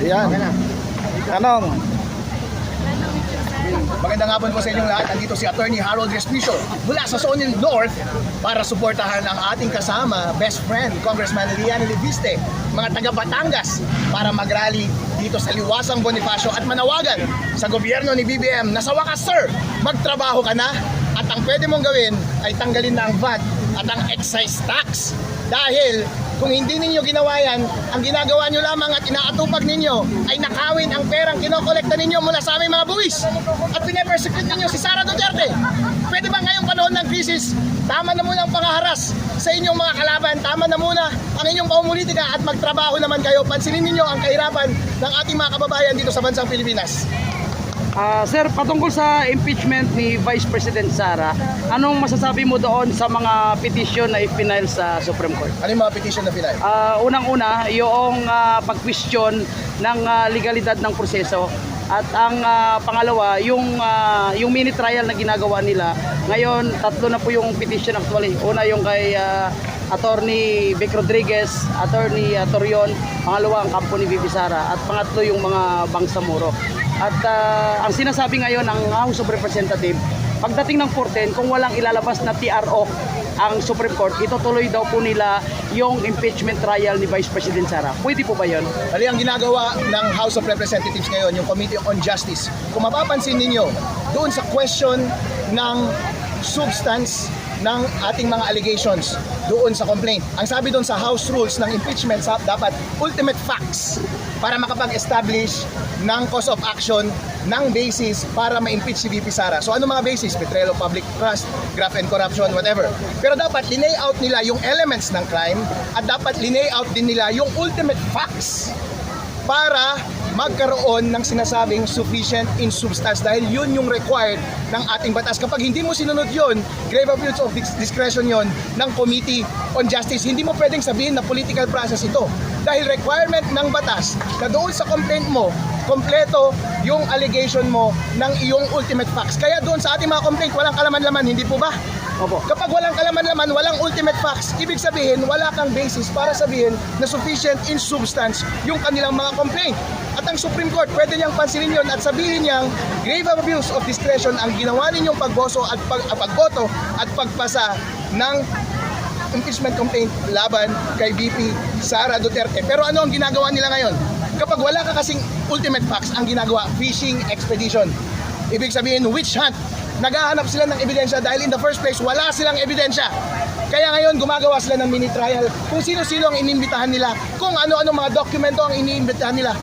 Ayan. Tanong. Magandang hapon po sa inyong lahat. Andito si Attorney Harold Respicio mula sa Zone North para suportahan ang ating kasama, best friend, Congressman Lian Leviste, mga taga Batangas para mag-rally dito sa Liwasang Bonifacio at manawagan sa gobyerno ni BBM na sa wakas, sir, magtrabaho ka na at ang pwede mong gawin ay tanggalin na ang VAT at ang excise tax. Dahil kung hindi ninyo ginawa yan, ang ginagawa nyo lamang at inaatupag ninyo ay nakawin ang perang kinokolekta ninyo mula sa aming mga buwis at pinapersecute ninyo si Sara Duterte. Pwede ba ngayong panahon ng krisis, tama na muna ang pangaharas sa inyong mga kalaban, tama na muna ang inyong pamumulitika at magtrabaho naman kayo. Pansinin ninyo ang kahirapan ng ating mga kababayan dito sa bansang Pilipinas. Sir, patungkol sa impeachment ni Vice President Sara, anong masasabi mo doon sa mga petition na ipinail sa Supreme Court? Ano yung mga petition na pinay? Unang-una, yung pag-question ng legalidad ng proseso. At ang pangalawa, yung mini trial na ginagawa nila. Ngayon, tatlo na po yung petition actually. Una yung kay Attorney Vic Rodriguez, Attorney Torion, pangalawa ang kampo ni Vivi Sara, at pangatlo yung mga Bangsamoro. At ang sinasabi ngayon ng House of Representatives, pagdating ng 14, kung walang ilalabas na TRO ang Supreme Court, itutuloy daw po nila yung impeachment trial ni Vice President Sara. Pwede po ba yun? Bali, ang ginagawa ng House of Representatives ngayon, yung Committee on Justice, kung mapapansin ninyo, doon sa question ng substance ng ating mga allegations doon sa complaint. Ang sabi doon sa House Rules ng impeachment, dapat ultimate facts para makapag-establish ng cause of action ng basis para ma-impeach si VP Sara. So ano mga basis? Betrayal of public trust, graft and corruption, whatever. Pero dapat linay out nila yung elements ng crime at dapat linay out din nila yung ultimate facts para magkaroon ng sinasabing sufficient in substance, dahil yun yung required ng ating batas. Kapag hindi mo sinunod yun, grave abuse of discretion yun ng Committee on Justice. Hindi mo pwedeng sabihin na political process ito, dahil requirement ng batas na doon sa complaint mo, kompleto yung allegation mo ng iyong ultimate facts. Kaya doon sa ating mga complaint, walang kalaman-laman, hindi po ba? Opo. Kapag walang kalaman-laman, walang ultimate facts, ibig sabihin wala kang basis para sabihin na sufficient in substance yung kanilang mga complaint. At ang Supreme Court, pwede niyang pansinin yun at sabihin niyang grave abuse of discretion ang ginawa ninyong pagboto at pagpasa ng impeachment complaint laban kay VP Sara Duterte. Pero ano ang ginagawa nila ngayon? Kapag wala ka kasing ultimate facts, ang ginagawa, fishing expedition. Ibig sabihin, witch hunt. Naghahanap sila ng ebidensya dahil in the first place, wala silang ebidensya. Kaya ngayon, gumagawa sila ng mini trial kung sino-sino ang inimbitahan nila, kung ano-ano mga dokumento ang iniimbitahan nila.